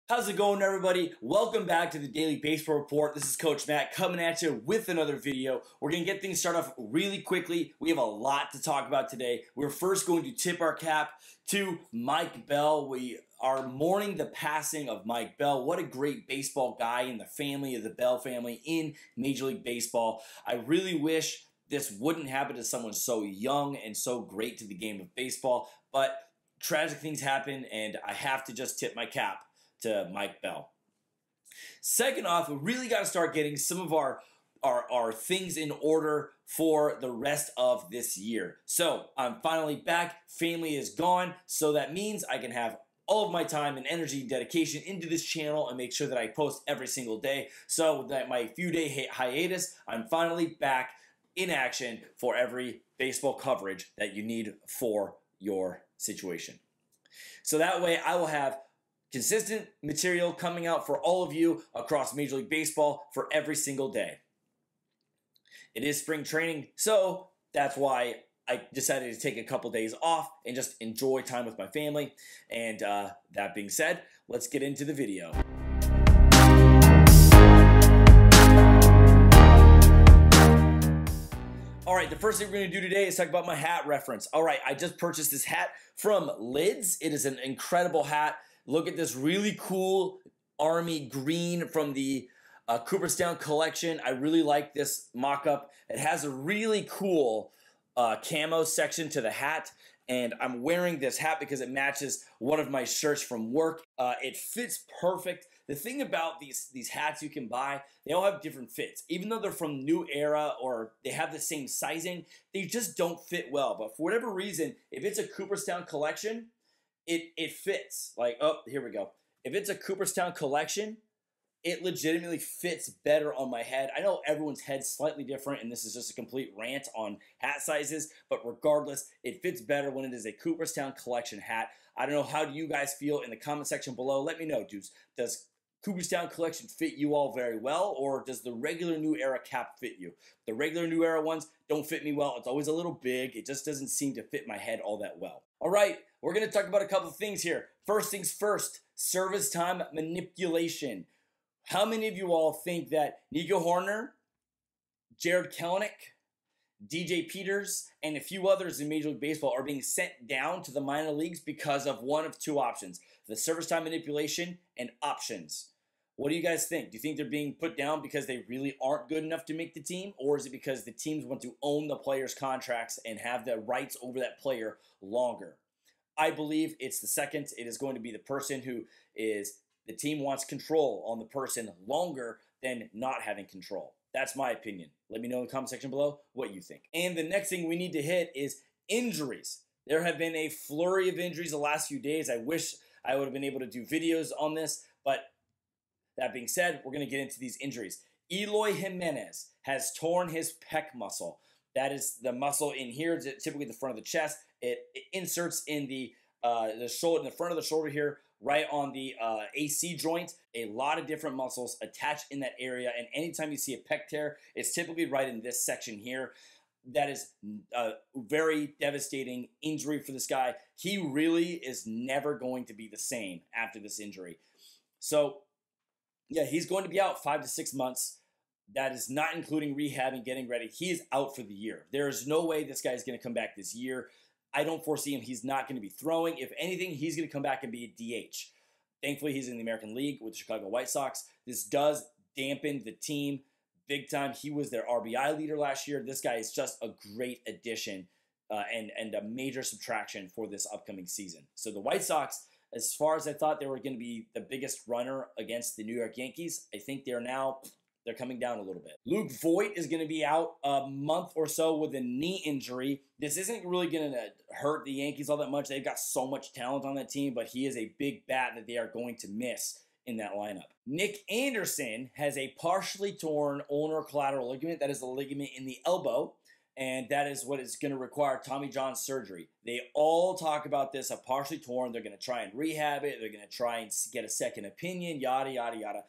How's it going, everybody? Welcome back to the Daily Baseball Report. This is Coach Matt coming at you with another video. We're going to get things started off really quickly. We have a lot to talk about today. We're first going to tip our cap to Mike Bell. We are mourning the passing of Mike Bell. What a great baseball guy in the family of the Bell family in Major League Baseball. I really wish this wouldn't happen to someone so young and so great to the game of baseball, but tragic things happen, and I have to just tip my cap to Mike Bell. Second off, we really got to start getting some of our things in order for the rest of this year. So I'm finally back. Family is gone, so that means I can have all of my time and energy and dedication into this channel and make sure that I post every single day. So that my few-day hiatus, I'm finally back in action for every baseball coverage that you need for your situation. So that way I will have consistent material coming out for all of you across Major League Baseball for every single day. It is spring training, so that's why I decided to take a couple days off and just enjoy time with my family. And that being said, let's get into the video. All right, the first thing we're going to do today is talk about my hat reference. All right, I just purchased this hat from Lids. It is an incredible hat. Look at this really cool army green from the Cooperstown collection. I really like this mock-up. It has a really cool camo section to the hat, and I'm wearing this hat because it matches one of my shirts from work. It fits perfect. The thing about these hats you can buy, they all have different fits. Even though they're from New Era or they have the same sizing, they just don't fit well. But for whatever reason, if it's a Cooperstown collection, it fits. Like, oh, here we go. If it's a Cooperstown collection, it legitimately fits better on my head. I know everyone's head's slightly different, and this is just a complete rant on hat sizes, but regardless, it fits better when it is a Cooperstown collection hat. I don't know, how do you guys feel in the comment section below? Let me know, dudes. Does Cooperstown collection fit you all very well, or does the regular New Era cap fit you? The regular New Era ones don't fit me well. It's always a little big. It just doesn't seem to fit my head all that well. All right, we're going to talk about a couple of things here. First things first, service time manipulation. How many of you all think that Nico Horner, Jared Kelenic, DJ Peters, and a few others in Major League Baseball are being sent down to the minor leagues because of one of two options: the service time manipulation and options? What do you guys think? Do you think they're being put down because they really aren't good enough to make the team, or is it because the teams want to own the players' contracts and have the rights over that player longer? I believe it's the second. It is going to be the person who is, the team wants control on the person longer than not having control. That's my opinion. Let me know in the comment section below what you think. And the next thing we need to hit is injuries. There have been a flurry of injuries the last few days. I wish I would have been able to do videos on this, but that being said, we're going to get into these injuries. Eloy Jimenez has torn his pec muscle. That is the muscle in here, typically the front of the chest. It inserts in the shoulder, in the front of the shoulder here, right on the AC joint. A lot of different muscles attached in that area, and anytime you see a pec tear, it's typically right in this section here. That is a very devastating injury for this guy. He really is never going to be the same after this injury. So, yeah, he's going to be out 5 to 6 months. That is not including rehab and getting ready. He is out for the year. There is no way this guy is going to come back this year. I don't foresee him. He's not going to be throwing. If anything, he's going to come back and be a DH. Thankfully, he's in the American League with the Chicago White Sox. This does dampen the team big time. He was their RBI leader last year. This guy is just a great addition and a major subtraction for this upcoming season. So the White Sox, as far as I thought they were going to be the biggest runner against the New York Yankees, I think they're coming down a little bit. Luke Voit is going to be out a month or so with a knee injury. This isn't really going to hurt the Yankees all that much. They've got so much talent on that team, but he is a big bat that they are going to miss in that lineup. Nick Anderson has a partially torn ulnar collateral ligament. That is the ligament in the elbow, and that is what is going to require Tommy John surgery. They all talk about this, a partially torn. They're going to try and rehab it. They're going to try and get a second opinion, yada, yada, yada.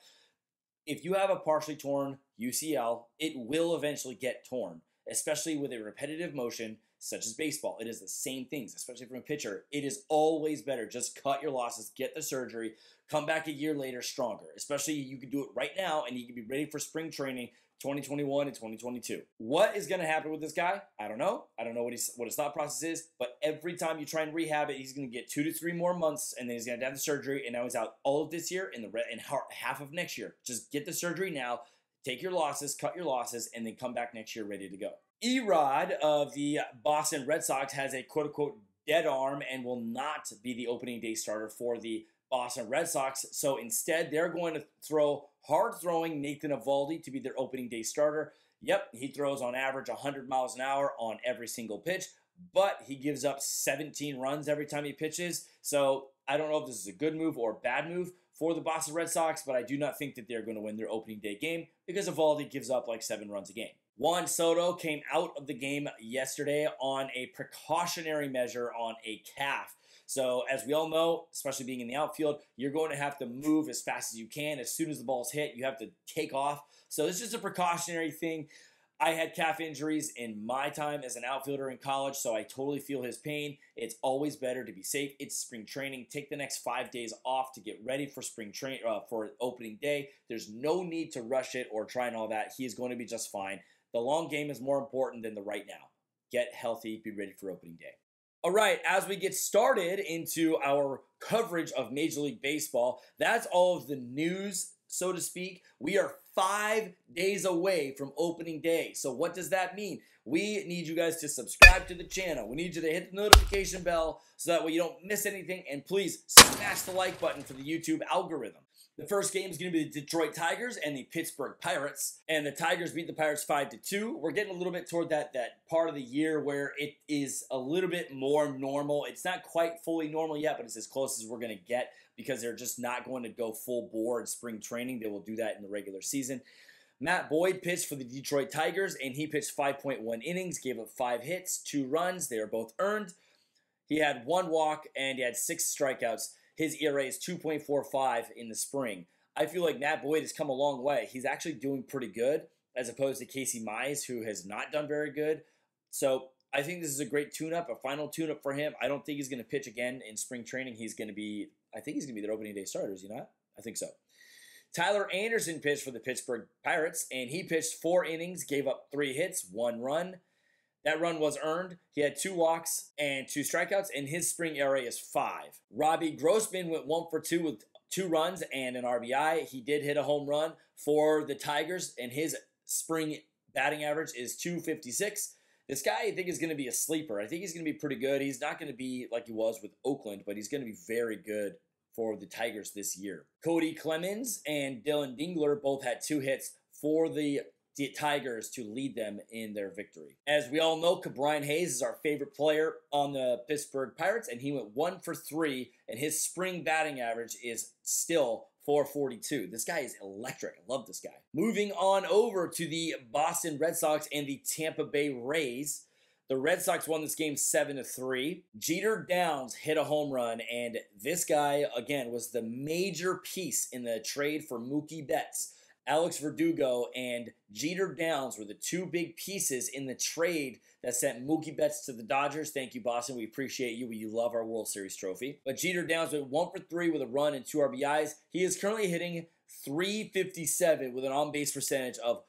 If you have a partially torn UCL, it will eventually get torn, especially with a repetitive motion such as baseball. It is the same things, especially from a pitcher. It is always better. Just cut your losses, get the surgery, come back a year later stronger. Especially you can do it right now and you can be ready for spring training 2021 and 2022. What is going to happen with this guy? I don't know. I don't know what his thought process is, but every time you try and rehab it, he's going to get 2 to 3 more months, and then he's going to have the surgery, and now he's out all of this year and half of next year. Just get the surgery now, take your losses, cut your losses, and then come back next year ready to go. Erod of the Boston Red Sox has a quote-unquote dead arm and will not be the opening day starter for the Boston Red Sox. So instead, they're going to throw hard-throwing Nathan Eovaldi to be their opening day starter. Yep, he throws on average 100 miles an hour on every single pitch, but he gives up 17 runs every time he pitches. So I don't know if this is a good move or a bad move for the Boston Red Sox, but I do not think that they're going to win their opening day game because Eovaldi gives up like 7 runs a game. Juan Soto came out of the game yesterday on a precautionary measure on a calf. So as we all know, especially being in the outfield, you're going to have to move as fast as you can. As soon as the ball's hit, you have to take off. So it's just a precautionary thing. I had calf injuries in my time as an outfielder in college, so I totally feel his pain. It's always better to be safe. It's spring training. Take the next 5 days off to get ready for spring training for opening day. There's no need to rush it or try and all that. He is going to be just fine. The long game is more important than the right now. Get healthy. Be ready for opening day. All right, as we get started into our coverage of Major League Baseball, that's all of the news, so to speak. We are 5 days away from opening day. So what does that mean? We need you guys to subscribe to the channel. We need you to hit the notification bell so that way you don't miss anything. And please smash the like button for the YouTube algorithm. The first game is going to be the Detroit Tigers and the Pittsburgh Pirates. And the Tigers beat the Pirates 5-2. We're getting a little bit toward that part of the year where it is a little bit more normal. It's not quite fully normal yet, but it's as close as we're going to get because they're just not going to go full bore in spring training. They will do that in the regular season. Matt Boyd pitched for the Detroit Tigers, and he pitched 5.1 innings, gave up 5 hits, 2 runs. They were both earned. He had 1 walk, and he had 6 strikeouts. His ERA is 2.45 in the spring. I feel like Matt Boyd has come a long way. He's actually doing pretty good as opposed to Casey Mize, who has not done very good. So I think this is a great tune-up, a final tune-up for him. I don't think he's going to pitch again in spring training. I think he's going to be their opening day starter, is he not? I think so. Tyler Anderson pitched for the Pittsburgh Pirates, and he pitched 4 innings, gave up 3 hits, 1 run. That run was earned. He had 2 walks and 2 strikeouts, and his spring ERA is 5. Robbie Grossman went 1 for 2 with 2 runs and an RBI. He did hit a home run for the Tigers, and his spring batting average is .256. This guy, I think, is going to be a sleeper. I think he's going to be pretty good. He's not going to be like he was with Oakland, but he's going to be very good for the Tigers this year. Cody Clemens and Dylan Dingler both had 2 hits for the Tigers to lead them in their victory. As we all know, Brian Hayes is our favorite player on the Pittsburgh Pirates, and he went 1 for 3, and his spring batting average is still .442. This guy is electric. I love this guy. Moving on over to the Boston Red Sox and the Tampa Bay Rays. The Red Sox won this game 7-3. Jeter Downs hit a home run, and this guy, again, was the major piece in the trade for Mookie Betts. Alex Verdugo and Jeter Downs were the 2 big pieces in the trade that sent Mookie Betts to the Dodgers. Thank you, Boston. We appreciate you. We love our World Series trophy. But Jeter Downs went 1 for 3 with a run and 2 RBIs. He is currently hitting .357 with an on-base percentage of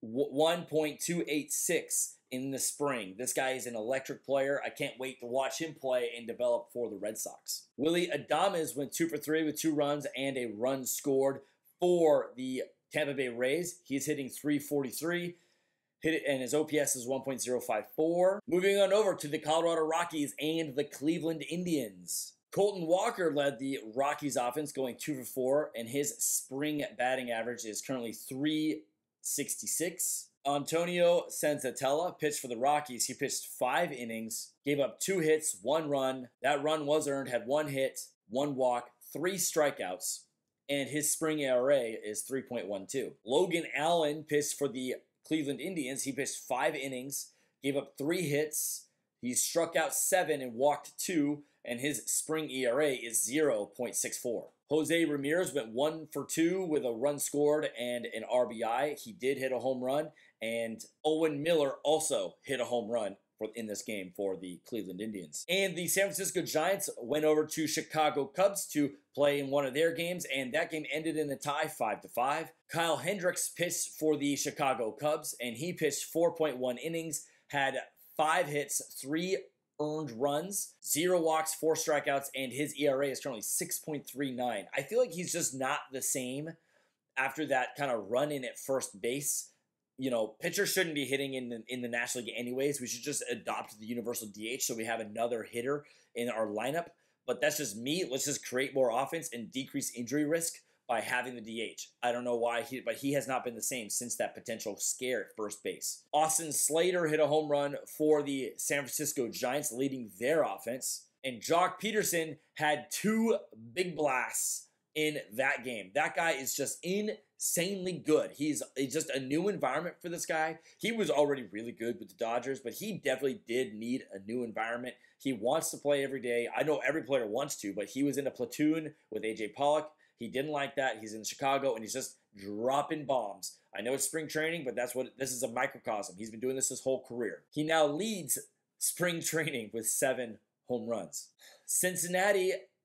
1.286 in the spring. This guy is an electric player. I can't wait to watch him play and develop for the Red Sox. Willy Adames went 2 for 3 with 2 runs and a run scored for the Tampa Bay Rays. He's hitting .343, and his OPS is 1.054. Moving on over to the Colorado Rockies and the Cleveland Indians. Colton Walker led the Rockies offense, going 2 for 4, and his spring batting average is currently .366. Antonio Senzatella pitched for the Rockies. He pitched 5 innings, gave up 2 hits, 1 run. That run was earned, had 1 hit, 1 walk, 3 strikeouts, and his spring ERA is 3.12. Logan Allen pitched for the Cleveland Indians. He pitched 5 innings, gave up 3 hits. He struck out 7 and walked 2, and his spring ERA is 0.64. Jose Ramirez went 1 for 2 with a run scored and an RBI. He did hit a home run, and Owen Miller also hit a home run in this game for the Cleveland Indians. And the San Francisco Giants went over to Chicago Cubs to play in one of their games, and that game ended in a tie, 5-5. Kyle Hendricks pitched for the Chicago Cubs, and he pitched 4.1 innings, had 5 hits, 3 earned runs, 0 walks, 4 strikeouts, and his ERA is currently 6.39. I feel like he's just not the same after that kind of run in at first base. You know, pitchers shouldn't be hitting in the National League anyways. We should just adopt the universal DH so we have another hitter in our lineup. But that's just me. Let's just create more offense and decrease injury risk by having the DH. I don't know why, but he has not been the same since that potential scare at first base. Austin Slater hit a home run for the San Francisco Giants, leading their offense. And Jock Peterson had 2 big blasts in that game. That guy is just insanely good. It's just a new environment for this guy. He was already really good with the Dodgers, but he definitely did need a new environment. He wants to play every day. I know every player wants to, but he was in a platoon with AJ Pollock. He didn't like that. He's in Chicago, and he's just dropping bombs. I know it's spring training, but this is a microcosm. He's been doing this his whole career. He now leads spring training with 7 home runs.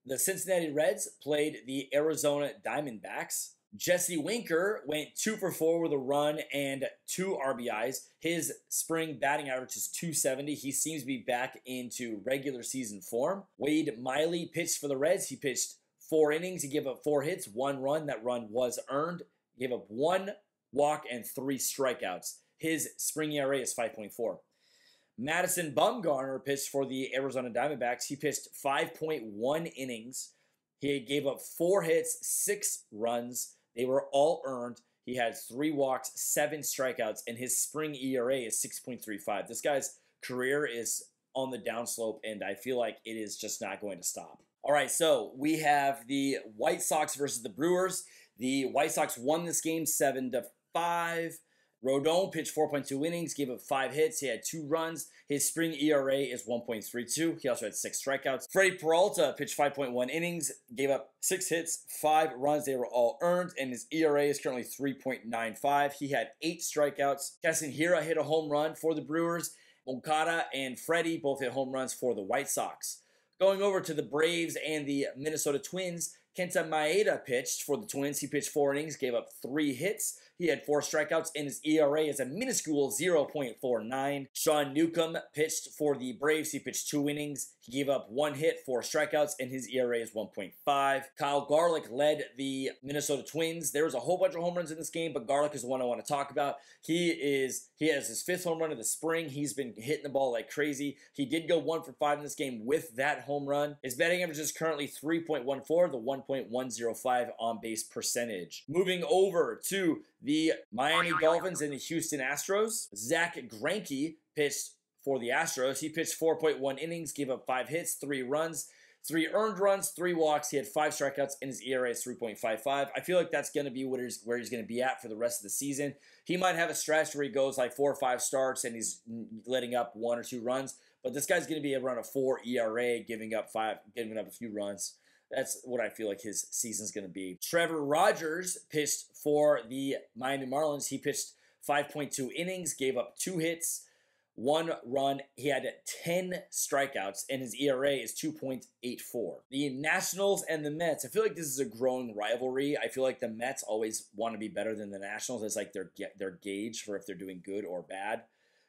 The Cincinnati Reds played the Arizona Diamondbacks. Jesse Winker went 2 for 4 with a run and 2 RBIs. His spring batting average is .270. He seems to be back into regular season form. Wade Miley pitched for the Reds. He pitched 4 innings. He gave up 4 hits, 1 run. That run was earned. He gave up 1 walk and 3 strikeouts. His spring ERA is 5.4. Madison Bumgarner pitched for the Arizona Diamondbacks. He pitched 5.1 innings. He gave up 4 hits, 6 runs. They were all earned. He had 3 walks, 7 strikeouts, and his spring ERA is 6.35. This guy's career is on the downslope, and I feel like it is just not going to stop. All right, so we have the White Sox versus the Brewers. The White Sox won this game 7-5. Rodon pitched 4.2 innings, gave up 5 hits. He had 2 runs. His spring ERA is 1.32. He also had 6 strikeouts. Freddie Peralta pitched 5.1 innings, gave up 6 hits, 5 runs. They were all earned, and his ERA is currently 3.95. He had 8 strikeouts. Castanheira hit a home run for the Brewers. Moncada and Freddie both hit home runs for the White Sox. Going over to the Braves and the Minnesota Twins, Kenta Maeda pitched for the Twins. He pitched 4 innings, gave up 3 hits. He had 4 strikeouts, and his ERA is a minuscule 0.49. Sean Newcomb pitched for the Braves. He pitched 2 innings. He gave up 1 hit, 4 strikeouts, and his ERA is 1.5. Kyle Garlick led the Minnesota Twins. There was a whole bunch of home runs in this game, but Garlick is the one I want to talk about. He has his 5th home run of the spring. He's been hitting the ball like crazy. He did go 1 for 5 in this game with that home run. His batting average is currently 3.14, the 1.105 on-base percentage. Moving over to the Miami Dolphins and the Houston Astros. Zach Greinke pitched for the Astros. He pitched 4.1 innings, gave up 5 hits, 3 runs, 3 earned runs, 3 walks. He had 5 strikeouts, and his ERA is 3.55. I feel like that's going to be where he's going to be at for the rest of the season. He might have a stretch where he goes like 4 or 5 starts and he's letting up 1 or 2 runs, but this guy's going to be around a 4 ERA, giving up a few runs. That's what I feel like his season's going to be. Trevor Rogers pitched for the Miami Marlins. He pitched 5.2 innings, gave up 2 hits, 1 run. He had 10 strikeouts, and his ERA is 2.84. The Nationals and the Mets. I feel like this is a growing rivalry. I feel like the Mets always want to be better than the Nationals. It's like their gauge for if they're doing good or bad.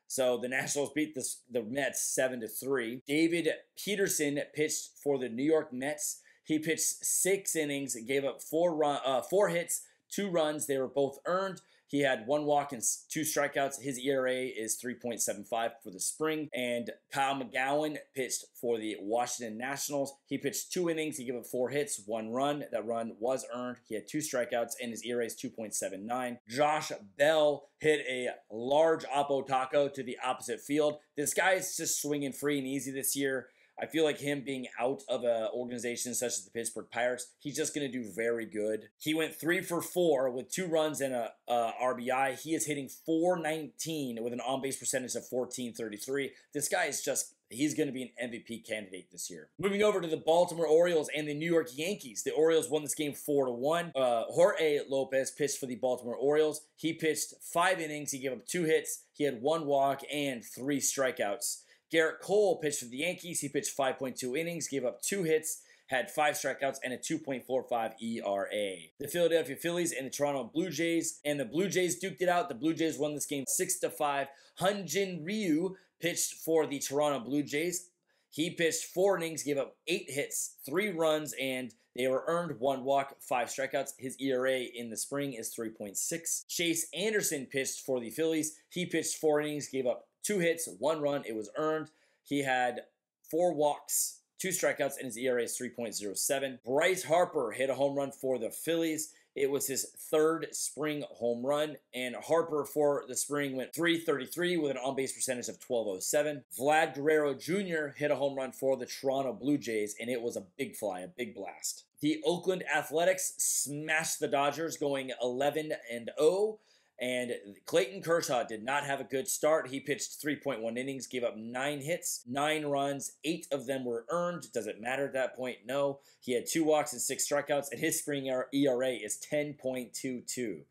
So the Nationals beat the Mets 7-3. David Peterson pitched for the New York Mets. He pitched 6 innings, gave up 4 hits, 2 runs. They were both earned. He had 1 walk and 2 strikeouts. His ERA is 3.75 for the spring. And Kyle McGowan pitched for the Washington Nationals. He pitched 2 innings. He gave up 4 hits, 1 run. That run was earned. He had 2 strikeouts, and his ERA is 2.79. Josh Bell hit a large oppo taco to the opposite field. This guy is just swinging free and easy this year. I feel like him being out of an organization such as the Pittsburgh Pirates, he's just going to do very good. He went 3 for 4 with 2 runs and a RBI. He is hitting .419 with an on-base percentage of .1433. This guy is he's going to be an MVP candidate this year. Moving over to the Baltimore Orioles and the New York Yankees. The Orioles won this game 4-1. Jorge Lopez pitched for the Baltimore Orioles. He pitched 5 innings. He gave up 2 hits. He had 1 walk and 3 strikeouts. Garrett Cole pitched for the Yankees. He pitched 5.2 innings, gave up 2 hits, had 5 strikeouts, and a 2.45 ERA. The Philadelphia Phillies and the Toronto Blue Jays, and the Blue Jays duked it out. The Blue Jays won this game 6-5. Hyun-Jin Ryu pitched for the Toronto Blue Jays. He pitched 4 innings, gave up 8 hits, 3 runs, and they were earned 1 walk, 5 strikeouts. His ERA in the spring is 3.6. Chase Anderson pitched for the Phillies. He pitched 4 innings, gave up 2 hits, 1 run. It was earned. He had 4 walks, 2 strikeouts, and his ERA is 3.07. Bryce Harper hit a home run for the Phillies. It was his 3rd spring home run, and Harper for the spring went .333 with an on-base percentage of .1207. Vlad Guerrero Jr. hit a home run for the Toronto Blue Jays, and it was a big fly, a big blast. The Oakland Athletics smashed the Dodgers, going 11-0. And Clayton Kershaw did not have a good start. He pitched 3.1 innings, gave up 9 hits, 9 runs, 8 of them were earned. Does it matter at that point? No. He had 2 walks and 6 strikeouts, and his spring ERA is 10.22. A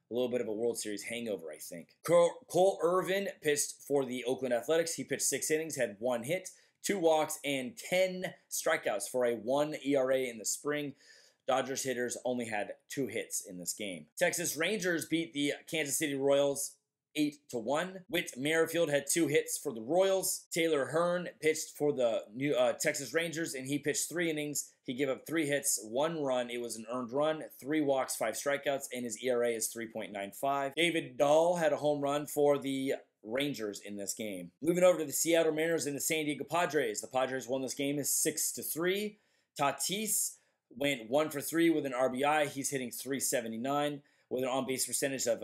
little bit of a World Series hangover, I think. Cole Irvin pitched for the Oakland Athletics. He pitched 6 innings, had 1 hit, 2 walks, and 10 strikeouts for a 1 ERA in the spring. Dodgers hitters only had 2 hits in this game. Texas Rangers beat the Kansas City Royals 8-1. Whit Merrifield had 2 hits for the Royals. Taylor Hearn pitched for the Texas Rangers, and he pitched 3 innings. He gave up 3 hits, 1 run. It was an earned run, 3 walks, 5 strikeouts, and his ERA is 3.95. David Dahl had a home run for the Rangers in this game. Moving over to the Seattle Mariners and the San Diego Padres. The Padres won this game 6-3. Tatis went 1 for 3 with an RBI. He's hitting .379 with an on-base percentage of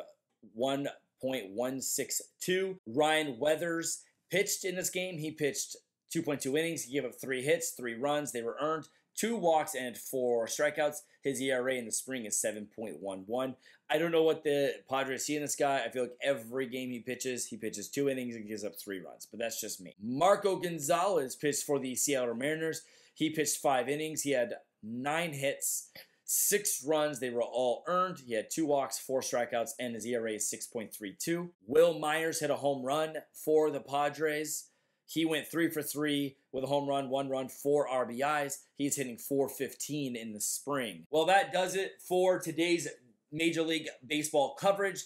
1.162. Ryan Weathers pitched in this game. He pitched 2.2 innings. He gave up 3 hits, 3 runs. They were earned. 2 walks and 4 strikeouts. His ERA in the spring is 7.11. I don't know what the Padres see in this guy. I feel like every game he pitches 2 innings and gives up 3 runs. But that's just me. Marco Gonzalez pitched for the Seattle Mariners. He pitched 5 innings. He had 9 hits, 6 runs. They were all earned. He had 2 walks, 4 strikeouts, and his ERA is 6.32. Will Myers hit a home run for the Padres. He went 3 for 3 with a home run, 1 run, 4 RBIs. He's hitting .415 in the spring. Well, that does it for today's Major League Baseball coverage.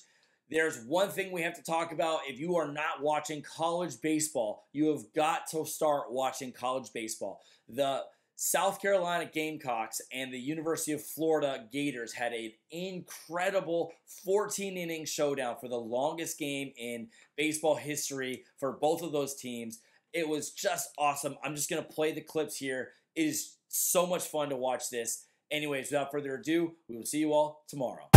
There's one thing we have to talk about. If you are not watching college baseball, you have got to start watching college baseball. The South Carolina Gamecocks and the University of Florida Gators had an incredible 14-inning showdown for the longest game in baseball history for both of those teams. It was just awesome. I'm just going to play the clips here. It is so much fun to watch this. Anyways, without further ado, we will see you all tomorrow.